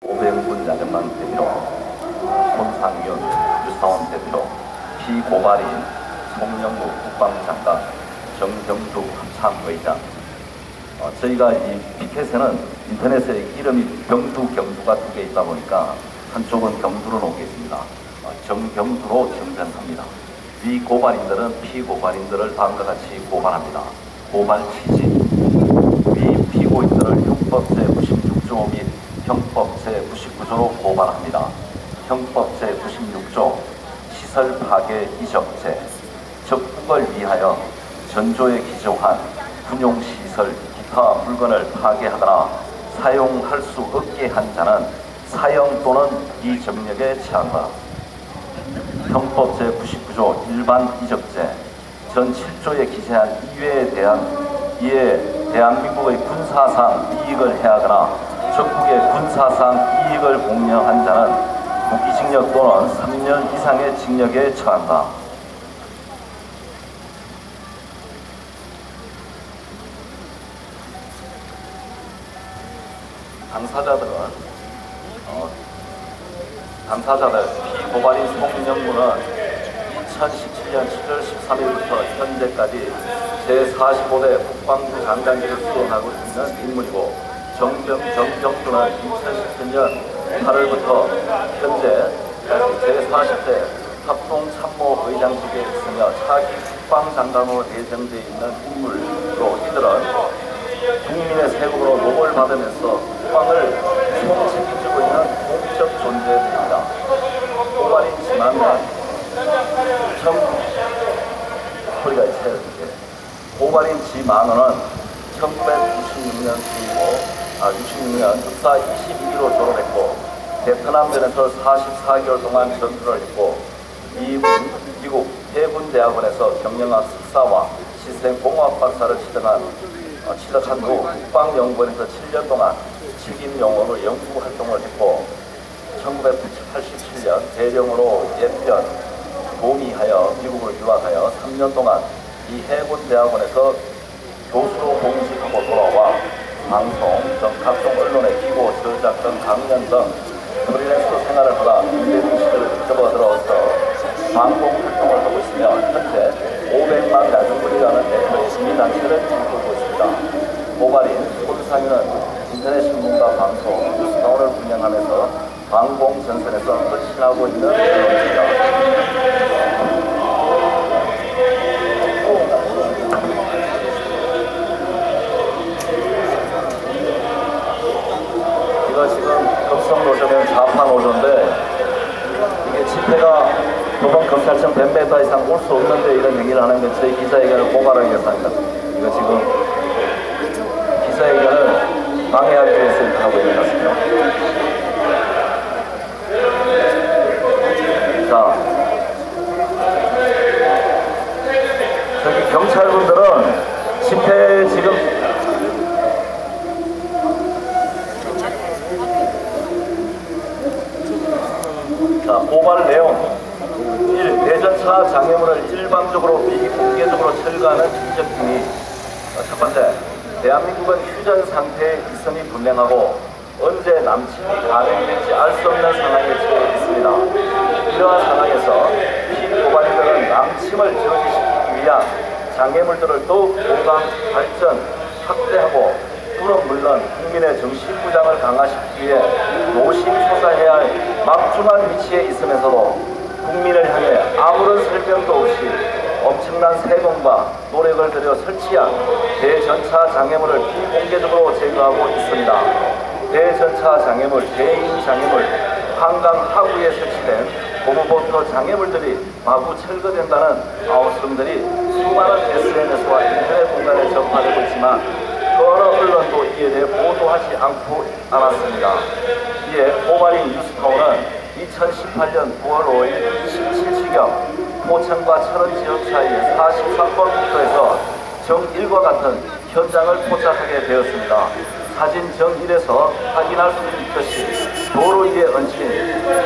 오병군 야전만 대표로, 손상윤, 유사원 대표로, 피고발인 송영무 국방장관, 정경주 합참의장. 저희가 이 피켓에는 인터넷에 이름이 경두, 경두가 두 개 있다 보니까 한쪽은 경두로 놓겠습니다. 정경두로 정전합니다. 위 고발인들은 피고발인들을 다음과 같이 고발합니다. 고발 취지, 위 피고인들을 형법 제96조 및 형법 제99조로 고발합니다. 형법 제96조 시설 파괴 이적죄, 적국을 위하여 전조에 기조한 군용시설 기타 물건을 파괴하거나 사용할 수 없게 한 자는 사형 또는 이정력에 처한다. 형법 제99조 일반 이적죄, 전 7조에 기재한 이에 대한민국의 군사상 이익을 해하거나 적국의 군사상 이익을 공여한 자는 무기징역 또는 3년 이상의 징역에 처한다. 당사자들 피고발인 송영무는 2017년 7월 13일부터 현재까지 제45대 국방부 장관직을 수행하고 있는 인물이고, 정경주는 2017년 8월부터 현재까지 제40대 합동참모의장직에 있으며 차기 국방장관으로 예정되어 있는 인물로, 이들은 국민의 세금으로 노를 받으면서 국방을 총책임지고 있는 공적 존재들입니다. 고발인 지만호는 1966년 66년 육사 22기로 졸업했고, 베트남전에서 44개월 동안 전투를 했고, 미국 해군대학원에서 경영학 석사와 시스템공학 박사를 취득한 후 국방연구원에서 7년 동안 책임용어로 연구 활동을 했고, 1987년 대령으로 예편 동의하여 미국을 유학하여 3년 동안 이 해군대학원에서 교수로 공직하고 돌아와 방송 등 각종 언론의 기고, 저작 등 강연 등 프리랜서 생활을 하다 인대중 시대를 접어들어서 방송 활동을 하고 있으며, 현재 500만 야구꾼이라는 대표의 시민단체를 이끌고 있습니다. 고발인 손상윤은 인터넷 신문과 방송, 뉴스타운을 운영하면서 방공 전선에서 헌신하고 있는 언론입니다. 이거 지금 급성 노조면 좌파 노조인데, 이게 집회가 도봉 검찰청 100m 이상 올 수 없는데 이런 얘기를 하는 게 저희 기자회견을 고발하기 위해서 합니다. 이거 지금 기자회견을 방해하기 위해서 이렇게 하고 있는 것 같습니다. 자, 저기 경찰분들은 집회 지금 고발 내용 1. 대전차 장애물을 일방적으로 비공개적으로 철거하는 인적 행위. 첫 번째, 대한민국은 휴전 상태에 있음이 분명하고 언제 남침이 가능될지 알 수 없는 상황에 처해 있습니다. 이러한 상황에서 피고발인들은 남침을 저지시키기 위한 장애물들을 더욱 보강, 발전, 확대하고, 또는 물론 국민의 정신부장을 강화시키기 위해 노심초사해야 할 막중한 위치에 있으면서도 국민을 향해 아무런 설명도 없이 엄청난 세금과 노력을 들여 설치한 대전차 장애물을 비공개적으로 제거하고 있습니다. 대전차 장애물, 개인 장애물, 한강 하구에 설치된 고무보트 장애물들이 마구 철거된다는 아우성들이 수많은 SNS와 인터넷 공간에 전파되고 있지만 어느 언론도 이에 대해 보도하지 않았습니다. 이에 고발인 뉴스타운은 2018년 9월 5일 17시경 포천과 철원 지역 사이의 43번 국도에서 정1과 같은 현장을 포착하게 되었습니다. 사진 정1에서 확인할 수 있듯이 도로 위에 얹힌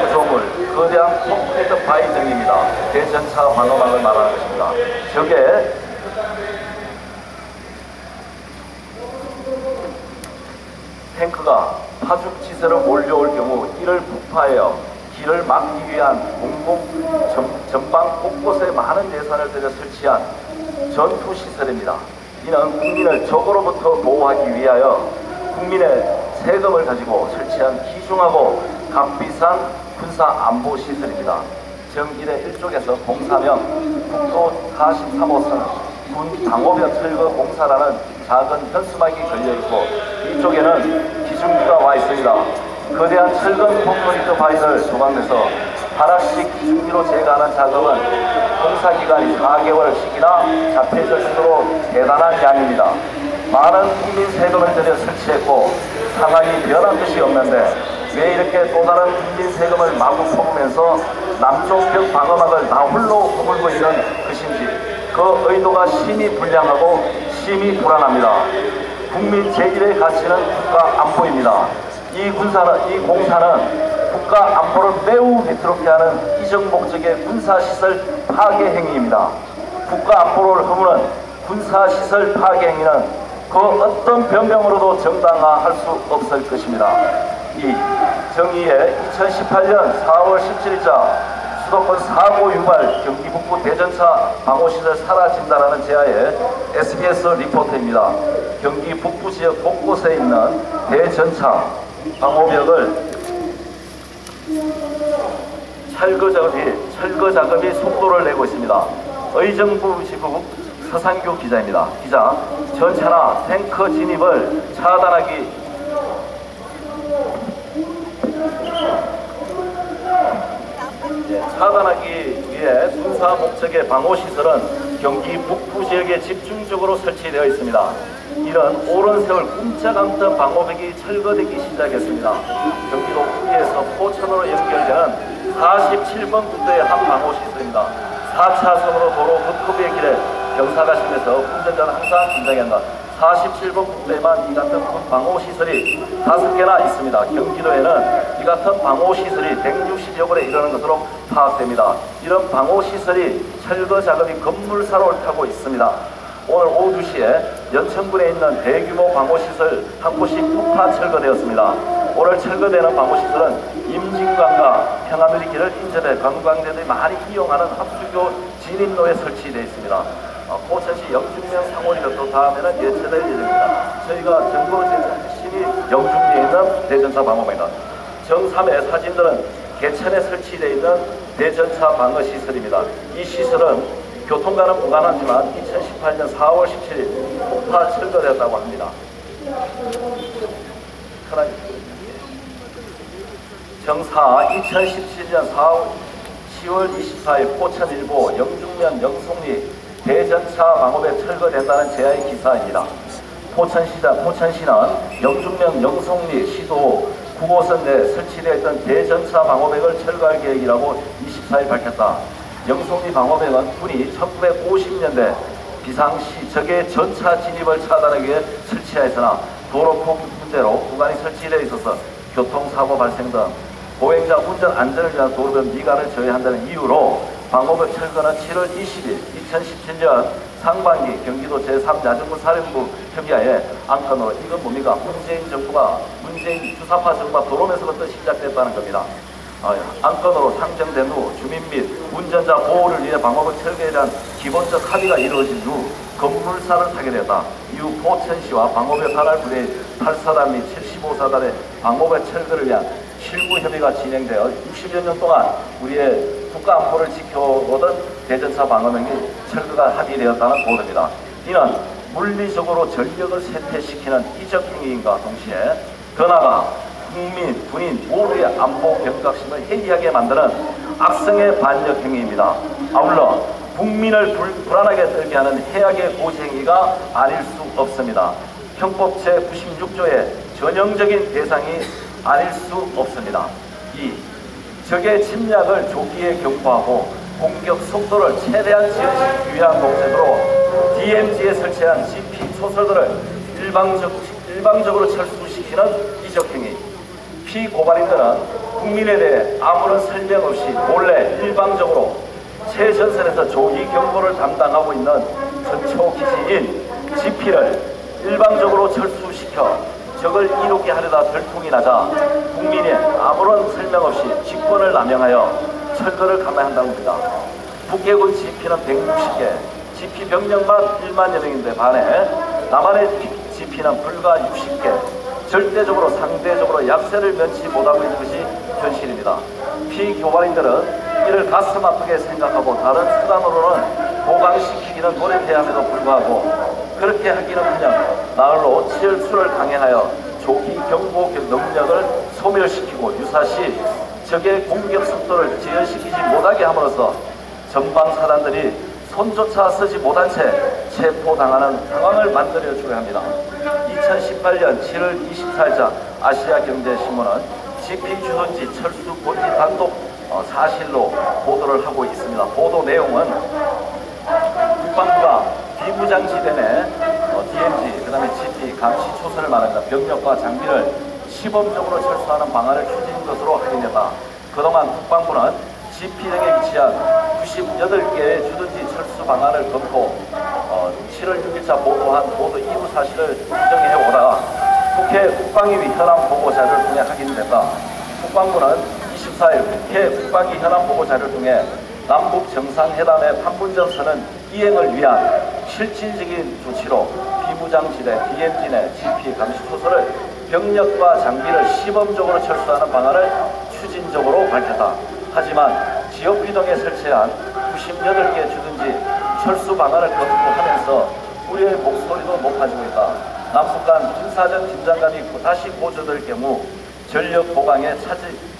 구조물, 거대한 콘크리트 바위 등입니다. 대전차 방어막을 말하는 것입니다. 저게 탱크가 파죽지세로 몰려올 경우 폭파하여 길을 막기 위한 전방 곳곳에 많은 예산을 들여 설치한 전투시설입니다. 이는 국민을 적으로부터 보호하기 위하여 국민의 세금을 가지고 설치한 귀중하고 값비싼 군사안보시설입니다. 정1의 1쪽에서 공사명 국도 43호선 군 방호벽 철거 공사라는 작은 현수막이 걸려있고 이쪽에는 기중기가 와 있습니다. 거대한 철근 콘크리트 바위를 조각내서 하나씩 기중기로 제거하는 작업은 공사기간이 4개월씩이나 잡혀질 정도로 대단한 양입니다. 많은 국민 세금을 들여 설치했고 상황이 변한 것이 없는데 왜 이렇게 또 다른 국민 세금을 마구 퍼부으면서 남쪽 벽 방어막을 나 홀로 허물고 있는 것인지 그 의도가 심히 불량하고 심히 불안합니다. 국민 제1의 가치는 국가 안보입니다. 이 공사는 국가 안보를 매우 위태롭게 하는 이적 목적의 군사시설 파괴 행위입니다. 국가 안보를 허무는 군사시설 파괴 행위는 그 어떤 변명으로도 정당화할 수 없을 것입니다. 이 정의의 2018년 4월 17일자 수도권 사고 유발 경기 북부 대전차 방호시설 사라진다라는 제하의 SBS 리포터입니다. 경기 북부 지역 곳곳에 있는 대전차 방호벽을 철거 작업이 속도를 내고 있습니다. 의정부 지부 서상규 기자입니다. 기자, 전차나 탱커 진입을 차단하기 위해 군사 목적의 방호시설은 경기 북부 지역에 집중적으로 설치되어 있습니다. 이런 오랜 세월 꼼짝 않던 방호벽이 철거되기 시작했습니다. 경기도 후리에서 포천으로 연결되는 47번 국도의 한 방호시설입니다. 4차선으로 도로 북부의 길에 경사가 심해서 운전자는 항상 긴장해야 한다. 47번 국도에만 이 같은 방호시설이 5개나 있습니다. 경기도에는 이 같은 방호시설이 160여 곳에 이르는 것으로 파악됩니다. 이런 방호시설이 철거 작업이 급물살을 타고 있습니다. 오늘 오후 2시에 연천군에 있는 대규모 방호시설 한 곳이 폭파 철거되었습니다. 오늘 철거되는 방호시설은 임진강과 평화누리길을 인접해 관광객들이 많이 이용하는 합수교 진입로에 설치되어 있습니다. 포천시 영중면 상호리로 또 다음에는 예체될 예정입니다. 저희가 정보 제공 핵심이 영중리에 있는 대전차 방어입니다. 정3의 사진들은 개천에 설치되어 있는 대전차 방어시설입니다. 이 시설은 교통과는 무관하지만 2018년 4월 17일 폭파 철거되었다고 합니다. 정사 2017년 10월 24일 포천 일보 영중면 영송리 대전차 방호벽 철거된다는 제하의 기사입니다. 포천시는 영중면 영송리 시도 9호선 내 설치되어 있던 대전차 방호벽을 철거할 계획이라고 24일 밝혔다. 영송리 방호벽은 군이 1950년대 비상시 적의 전차 진입을 차단하기 위해 설치하였으나 도로폭 문제로 구간이 설치되어 있어서 교통사고 발생 등 보행자 운전 안전을 위한 도로변 미관을 저해한다는 이유로 방호벽 철거는 7월 20일 2017년 상반기 경기도 제3야전군 사령부 협의하에 안건으로 이건 뭡니까? 문재인 주사파 정부가 도로에서부터 시작됐다는 겁니다. 안건으로 상정된 후 주민 및 운전자 보호를 위해 방호벽 철거에 대한 기본적 합의가 이루어진 후 급물살을 타게 되었다. 이후 포천시와 방호벽 관할 부대의 8사단 및 75사단의 방호벽 철거를 위한 실무 협의가 진행되어 60여 년 동안 우리의 국가 안보를 지켜오던 대전차 방어벽이 철거가 합의되었다는 보도입니다. 이는 물리적으로 전력을 쇠퇴시키는 이적 행위인과 동시에 더 나아가 국민, 군인 모두의 안보 경각심을 해이하게 만드는 악성의 반역 행위입니다. 아울러 국민을 불안하게 떨게 하는 해악의 고지 행위가 아닐 수 없습니다. 형법 제96조의 전형적인 대상이 아닐 수 없습니다. 2. 적의 침략을 조기에 경고하고 공격 속도를 최대한 지연시키기 위한 목적으로 DMZ에 설치한 GP 초설들을 일방적으로 철수시키는 이적행위. 피고발인들은 국민에 대해 아무런 설명 없이 몰래 일방적으로 최전선에서 조기 경보를 담당하고 있는 전초기지인 GP를 일방적으로 철수시켜 적을 이롭게 하려다 들통이 나자 국민이 아무런 설명 없이 직권을 남용하여 철거를 감행한다고 합니다. 북해군 지피는 160개, 지피 병력만 1만여 명인데 반해 남한의 지피는 불과 60개, 절대적으로 상대적으로 약세를 면치 못하고 있는 것이 현실입니다. 피교발인들은 이를 가슴 아프게 생각하고 다른 수단으로는 보강시키기는 노력해야 함에도 불구하고 그렇게 하기는커녕 나흘로 치열수를 강행하여 조기 경보 능력을 소멸시키고 유사시 적의 공격 속도를 지연시키지 못하게 함으로써 전방사단들이 손조차 쓰지 못한 채 체포당하는 상황을 만들어주어야 합니다. 2018년 7월 24일자 아시아경제신문은 지피 주둔지 철수 본지 단독 사실로 보도를 하고 있습니다. 보도 내용은 국방부가 비무장지대 내 DMZ, 그 다음에 지피, 감시 초선을 말합니다. 병력과 장비를 시범적으로 철수하는 방안을 추진한 것으로 확인했다. 그동안 국방부는 지피 등에 위치한 98개의 주둔지 철수 방안을 검토 7월 6일자 보도한 보도 이후 사실을 인정해 오다가 국회 국방위 현안 보고 자료를 통해 확인됐다. 국방부는 24일 국회 국방위 현안 보고 자료를 통해 남북 정상회담의 판문점 선언 이행을 위한 실질적인 조치로 비무장지대 DMZ 내 지피 감시 초소를 병력과 장비를 시범적으로 철수하는 방안을 추진적으로 밝혔다. 하지만 지역휘동에 설치한 98개 주둔지 철수 방안을 검토하면서 우리의 목소리도 높아지고 있다. 남북 간 군사적 긴장감이 다시 고조될 경우 전력 보강에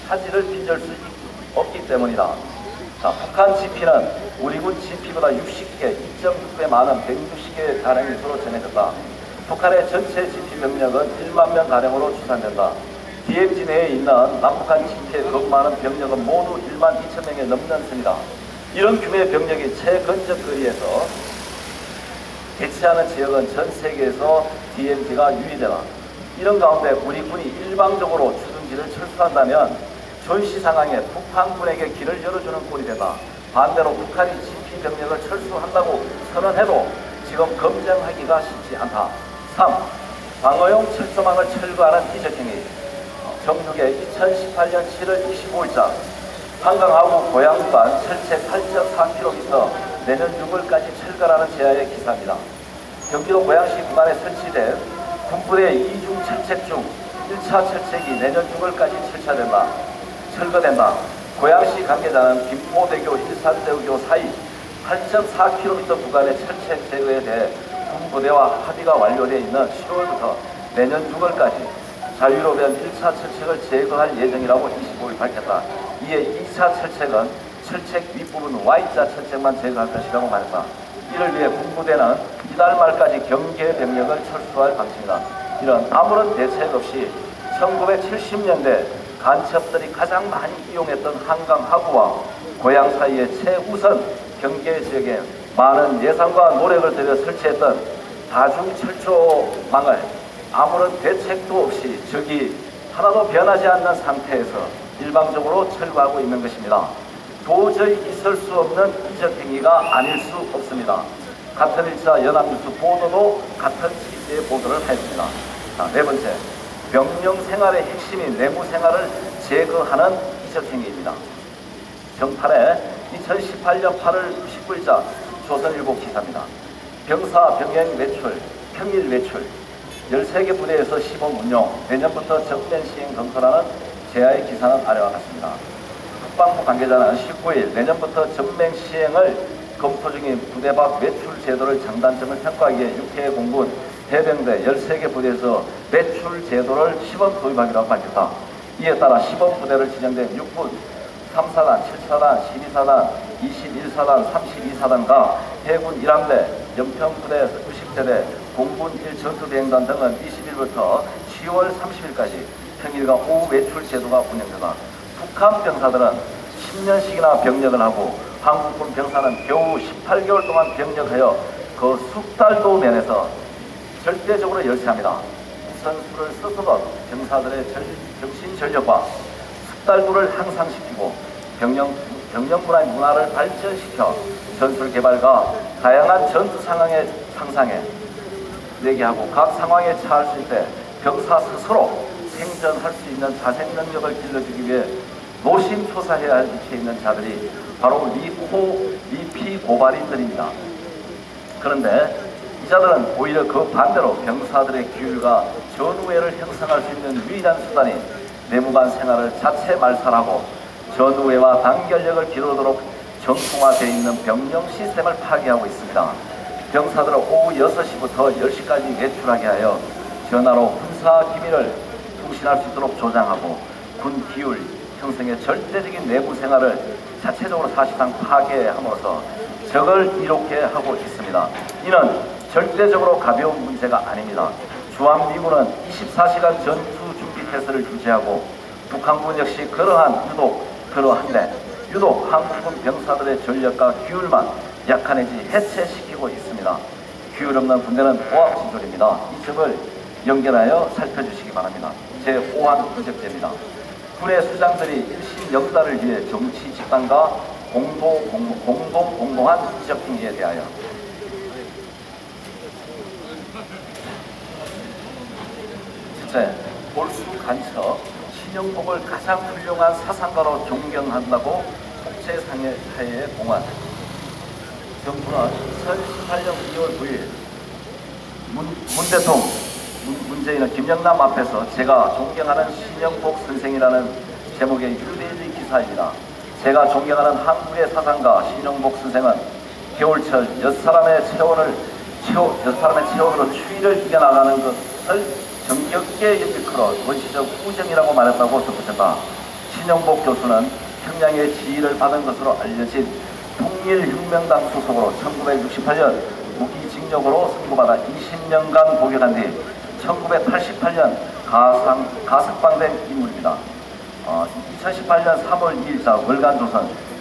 차질을 빚을 수 없기 때문이다. 자, 북한 지피는 우리 군 지피보다 60개, 2.6배 많은 160개 가량이 서로 전해졌다. 북한의 전체 지피 병력은 1만 명 가량으로 추산된다. DMZ 내에 있는 남북한 지피에 더 많은 병력은 모두 1만 2천 명에 넘는 선이다. 이런 규모의 병력이 최근접거리에서 대치하는 지역은 전 세계에서 DMZ가 유일하다. 이런 가운데 우리 군이 일방적으로 주둔지를 철수한다면 전시 상황에 북한군에게 길을 열어주는 꼴이 되다. 반대로 북한이 지피 병력을 철수한다고 선언해도 지금 검증하기가 쉽지 않다. 3. 방어용 철조망을 철거하는 이적행위. 정육의 2018년 7월 25일자 한강하구 고양간 철책 8.4km 내년 6월까지 철거라는 제하의 기사입니다. 경기도 고양시 구간에 설치된 군부대 2중 철책 중 1차 철책이 내년 6월까지 철거된다. 고양시 관계자는 김포대교 일산대교 사이 8.4km 구간의 철책 제거에 대해 군부대와 합의가 완료되어 있는 10월부터 내년 6월까지 자유로 된 1차 철책을 제거할 예정이라고 25일 밝혔다. 이에 2차 철책은 철책 윗부분 Y자 철책만 제거할 것이라고 말했다. 이를 위해 군부대는 이달 말까지 경계 병력을 철수할 방침이다. 이런 아무런 대책 없이 1970년대 간첩들이 가장 많이 이용했던 한강 하구와 고양 사이의 최우선 경계 지역에 많은 예산과 노력을 들여 설치했던 다중 철조망을 아무런 대책도 없이 적이 하나도 변하지 않는 상태에서 일방적으로 철거하고 있는 것입니다. 도저히 있을 수 없는 이적행위가 아닐 수 없습니다. 같은 일자 연합뉴스 보도도 같은 취지의 보도를 하였습니다. 자, 네 번째, 병영 생활의 핵심인 내무 생활을 제거하는 이적행위입니다. 정팔에 2018년 8월 19일자 조선일보 기사입니다. 병사 병행 외출, 평일 외출, 13개 부대에서 시범 운용, 내년부터 적된 시행 검토라는 제하의 기사는 아래와 같습니다. 국방부 관계자는 19일 내년부터 전맹 시행을 검토 중인 부대 밖 외출 제도를 장단점을 평가하기 위해 육해 공군 해병대 13개 부대에서 외출 제도를 시범 도입하기로 밝혔다. 이에 따라 시범 부대를 지정된 육군 3사단, 7사단, 12사단, 21사단, 32사단과 해군 1함대, 연평부대 90대대, 공군 1전투비행단 등은 20일부터 10월 30일까지 평일과 오후 외출 제도가 운영되다. 북한 병사들은 10년씩이나 병력을 하고 한국군 병사는 겨우 18개월 동안 병력하여 그 숙달도 면에서 절대적으로 열세합니다. 우선수를 써서던 병사들의 정신전력과 숙달도를 향상시키고 병력 문화를 발전시켜 전술 개발과 다양한 전투 상황의 상상에 내게 하고 각 상황에 처할 수 있게 병사 스스로 생존할 수 있는 자생 능력을 길러주기 위해 노심초사해야 할 위치에 있는 자들이 바로 리피고발인들입니다. 그런데 이 자들은 오히려 그 반대로 병사들의 규율과 전우회를 형성할 수 있는 유일한 수단이 내무반 생활을 자체 말살하고 전우회와 단결력을 기르도록 정통화되어 있는 병영 시스템을 파괴하고 있습니다. 병사들은 오후 6시부터 10시까지 외출하게 하여 전화로 군사 기밀을 통신할 수 있도록 조장하고 군 기율 형성의 절대적인 내부 생활을 자체적으로 사실상 파괴함으로써 적을 이롭게 하고 있습니다. 이는 절대적으로 가벼운 문제가 아닙니다. 주한미군은 24시간 전투 준비 태세를 유지하고 북한군 역시 그러한데 유독 한국군 병사들의 전력과 규율만 약한 내지 해체시키고 있습니다. 규율 없는 군대는 오합지졸입니다. 이 점을 연결하여 살펴주시기 바랍니다. 제5항 지적됩니다. 군의 수장들이 일심영달을 위해 정치 집단과 공동한 지적 행위에 대하여 첫째, 볼수 간첩 신영복을 가장 훌륭한 사상가로 존경한다고 국제사회에 공언. 정부는 2018년 2월 9일 문재인은 김영남 앞에서 제가 존경하는 신영복 선생이라는 제목의 휴대지 기사입니다. 제가 존경하는 한국의 사상가 신영복 선생은 겨울철 여사람의 체온으로 추위를 이겨나가는 것을 정겹게 일컬어 원시적 우정이라고 말했다고 덧붙였다. 신영복 교수는 평양의 지위를 받은 것으로 알려진 통일혁명당 소속으로 1968년 무기징역으로 선고받아 20년간 복역한 뒤 1988년 가석방된 인물입니다. 2018년 3월 2일자 월간조선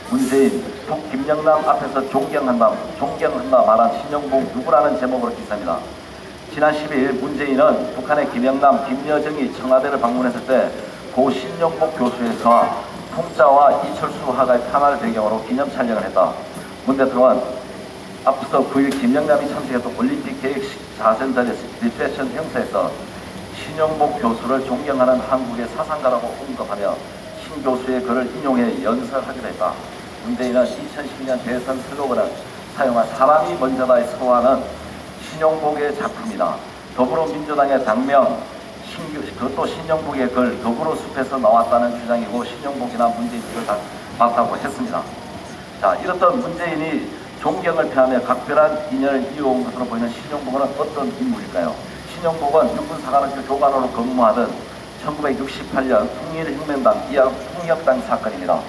문재인 북김영남 앞에서 존경한다 말한 신영복 누구라는 제목으로 기사입니다. 지난 10일 문재인은 북한의 김영남, 김여정이 청와대를 방문했을 때 고 신영복 교수에서 통짜와 이철수 화가의 탄화를 배경으로 기념 촬영을 했다. 문 대통령은 앞서 9일 김영남이 참석했던 올림픽 계획식 자전자리 리셉션 행사에서 신영복 교수를 존경하는 한국의 사상가라고 언급하며 신 교수의 글을 인용해 연설하기도 했다. 문재인은 2012년 대선 슬로건을 사용한 사람이 먼저다의 서화는 신영복의 작품이다. 더불어민주당의 당명 그것도 신영복의 글 더불어숲에서 나왔다는 주장이고 신영복이나 문재인 이걸 다 맞다고 했습니다. 자, 이렇던 문재인이 존경을 표하며 각별한 인연을 이어온 것으로 보이는 신영복은 어떤 인물일까요? 신영복은 육군사관학교 교관으로 근무하던 1968년 통일혁명당 이하 통역당 사건입니다.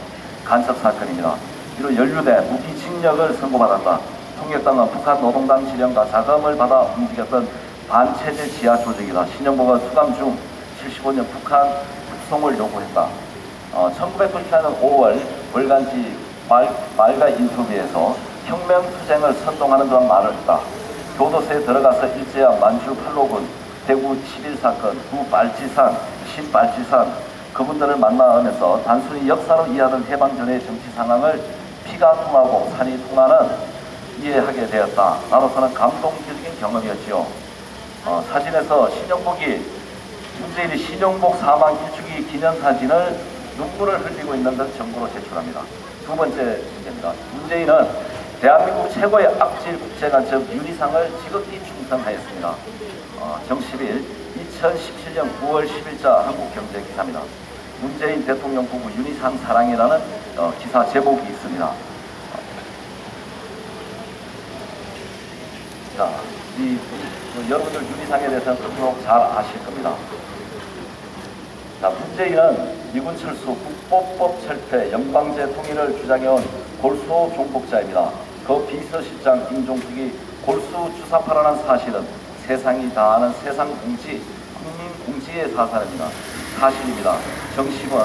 간첩 사건입니다. 이로 연루돼 무기징역을 선고받았다. 통역당은 북한 노동당 지령과 자금을 받아 움직였던 반체제 지하 조직이다. 신영복은 수감 중 75년 북한 북송을 요구했다. 1998년 5월 월간지 말가 인터뷰에서 혁명투쟁을 선동하는 듯한 말을 했다. 교도소에 들어가서 일제한 만주 팔로군, 대구 11사건, 구발치산, 신발치산 그분들을 만나면서 단순히 역사로 이해하던 해방 전의 정치 상황을 피가 통하고 산이 통하는 이해하게 되었다. 나로서는 감동적인 경험이었지요. 사진에서 문재인이 신영복 사망 일주기 기념사진을 눈물을 흘리고 있는 듯 정부로 제출합니다. 두 번째 문제입니다. 문재인은 대한민국 최고의 악질 국제간첩 윤희상을 지극히 충성하였습니다. 정십일 2017년 9월 10일자 한국경제 기사입니다. 문재인 대통령 부부 윤희상 사랑이라는 기사 제목이 있습니다. 자, 여러분들 윤희상에 대해서는 그토록 잘 아실 겁니다. 자, 문재인은 미군 철수, 국보법 철폐, 영방제 통일을 주장해온 골수 종북자입니다. 그 비서실장 임종숙이 골수 주사파라는 사실은 세상이 다 아는 세상공지, 국민공지의 사실입니다. 정식은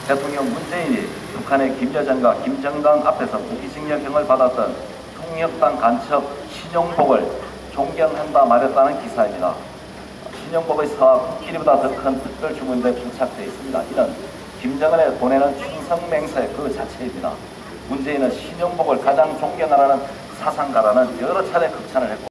대통령 문재인이 북한의 김여정과 김정당 앞에서 무기징역형을 받았던 통역당 간첩 신영복을 존경한다 말했다는 기사입니다. 신영복의 사와 코끼리보다 더 큰 특별 주문대 부착되어 있습니다. 이는 김정은의 보내는 충성맹세 그 자체입니다. 문재인은 신영복을 가장 존경하라는 사상가라는 여러 차례 극찬을 했고